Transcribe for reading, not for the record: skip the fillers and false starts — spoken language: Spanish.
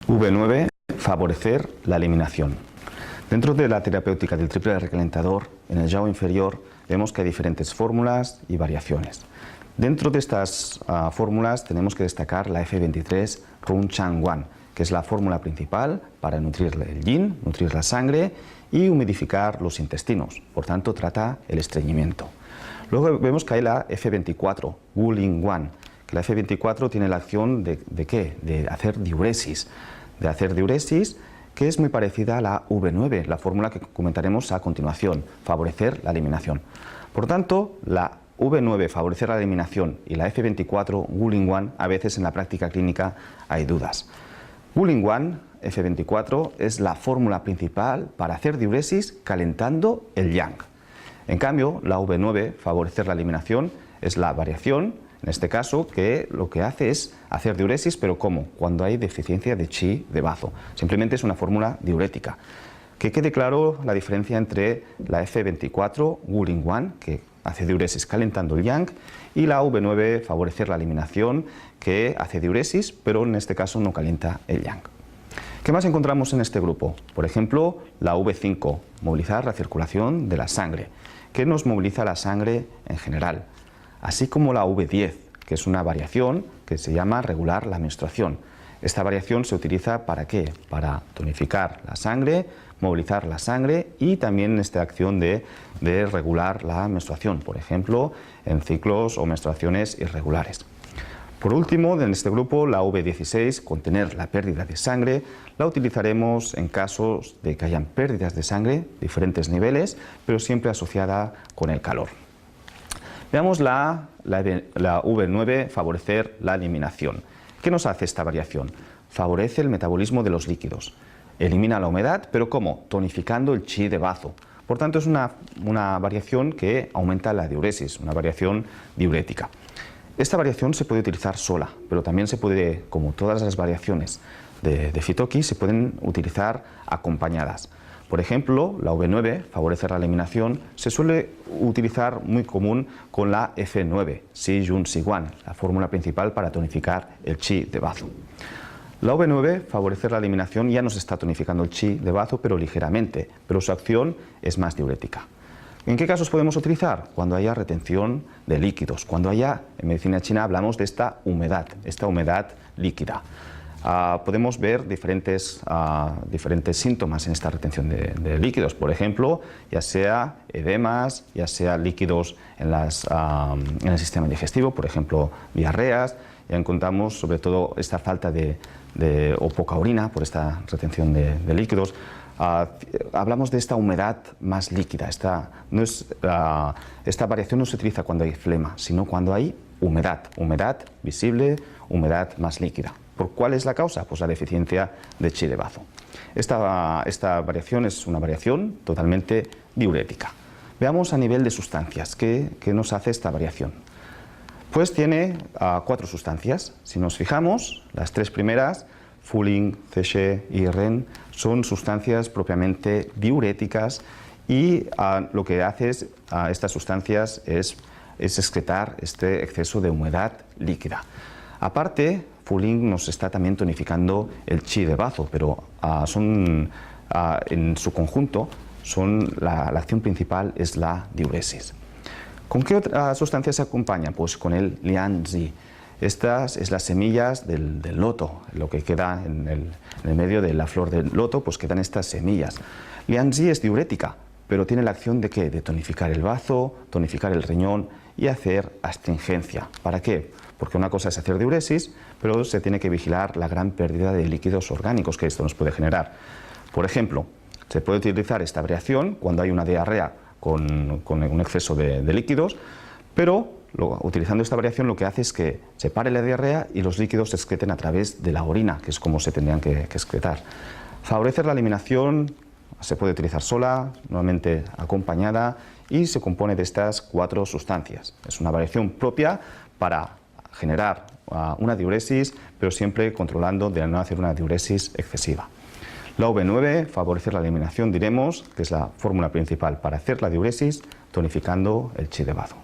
V9, favorecer la eliminación. Dentro de la terapéutica del triple recalentador, en el yao inferior, vemos que hay diferentes fórmulas y variaciones. Dentro de estas fórmulas tenemos que destacar la F23 Run Chang Wan, que es la fórmula principal para nutrir el yin, nutrir la sangre y humidificar los intestinos. Por tanto, trata el estreñimiento. Luego vemos que hay la F24 Wu Ling Wan, que la F24 tiene la acción ¿de qué? De hacer diuresis. Que es muy parecida a la V9, la fórmula que comentaremos a continuación, favorecer la eliminación. Por tanto, la V9, favorecer la eliminación, y la F24, Wu Ling Wan, a veces en la práctica clínica hay dudas. Wu Ling Wan, F24, es la fórmula principal para hacer diuresis calentando el yang. En cambio, la V9, favorecer la eliminación, es la variación, en este caso, que lo que hace es hacer diuresis, pero ¿cómo? Cuando hay deficiencia de chi de bazo. Simplemente es una fórmula diurética. Que quede claro la diferencia entre la F24 Wu Ling Wan, que hace diuresis calentando el yang, y la V9, favorecer la eliminación, que hace diuresis, pero en este caso no calienta el yang. ¿Qué más encontramos en este grupo? Por ejemplo, la V5, movilizar la circulación de la sangre, que nos moviliza la sangre en general. Así como la V10, que es una variación que se llama regular la menstruación. Esta variación se utiliza ¿para qué? Para tonificar la sangre, movilizar la sangre y también en esta acción de regular la menstruación, por ejemplo, en ciclos o menstruaciones irregulares. Por último, en este grupo, la V16, contener la pérdida de sangre, la utilizaremos en casos de que hayan pérdidas de sangre, diferentes niveles, pero siempre asociada con el calor. Veamos la V9, favorecer la eliminación. ¿Qué nos hace esta variación? Favorece el metabolismo de los líquidos. Elimina la humedad, pero ¿cómo? Tonificando el chi de bazo. Por tanto, es una variación que aumenta la diuresis, una variación diurética. Esta variación se puede utilizar sola, pero también se puede, como todas las variaciones de Fitoki, se pueden utilizar acompañadas. Por ejemplo, la V9, favorecer la eliminación, se suele utilizar muy común con la F9, Si Yun Si Wan, la fórmula principal para tonificar el chi de bazo. La V9, favorecer la eliminación, ya nos está tonificando el chi de bazo, pero ligeramente, pero su acción es más diurética. ¿En qué casos podemos utilizar? Cuando haya retención de líquidos, cuando haya, en medicina china hablamos de esta humedad líquida. Podemos ver diferentes síntomas en esta retención de líquidos, por ejemplo, ya sea edemas, ya sea líquidos en el sistema digestivo, por ejemplo, diarreas. Ya encontramos sobre todo esta falta o poca orina por esta retención de líquidos. Hablamos de esta humedad más líquida. Esta variación no se utiliza cuando hay flema, sino cuando hay humedad visible, humedad más líquida. ¿Por cuál es la causa? Pues la deficiencia de chi de bazo. Esta variación es una variación totalmente diurética. Veamos a nivel de sustancias, ¿qué nos hace esta variación? Pues tiene 4 sustancias. Si nos fijamos, las 3 primeras, Fuling, Ceche y Ren, son sustancias propiamente diuréticas y lo que hace estas sustancias es excretar este exceso de humedad líquida. Aparte, Fuling nos está también tonificando el chi de bazo, pero en su conjunto la acción principal es la diuresis. ¿Con qué otra sustancia se acompaña? Pues con el lianzi. Estas es las semillas del loto, lo que queda en el medio de la flor del loto, pues quedan estas semillas. Lianzi es diurética, pero tiene la acción de ¿qué? De tonificar el bazo, tonificar el riñón y hacer astringencia. ¿Para qué? Porque una cosa es hacer diuresis, pero se tiene que vigilar la gran pérdida de líquidos orgánicos que esto nos puede generar. Por ejemplo, se puede utilizar esta variación cuando hay una diarrea con un exceso de líquidos, pero utilizando esta variación lo que hace es que se pare la diarrea y los líquidos se excreten a través de la orina, que es como se tendrían que excretar. Favorecer la eliminación se puede utilizar sola, normalmente acompañada, y se compone de estas 4 sustancias. Es una variación propia para generar una diuresis, pero siempre controlando de no hacer una diuresis excesiva. La V9, favorecer la eliminación, diremos que es la fórmula principal para hacer la diuresis, tonificando el chi de bazo.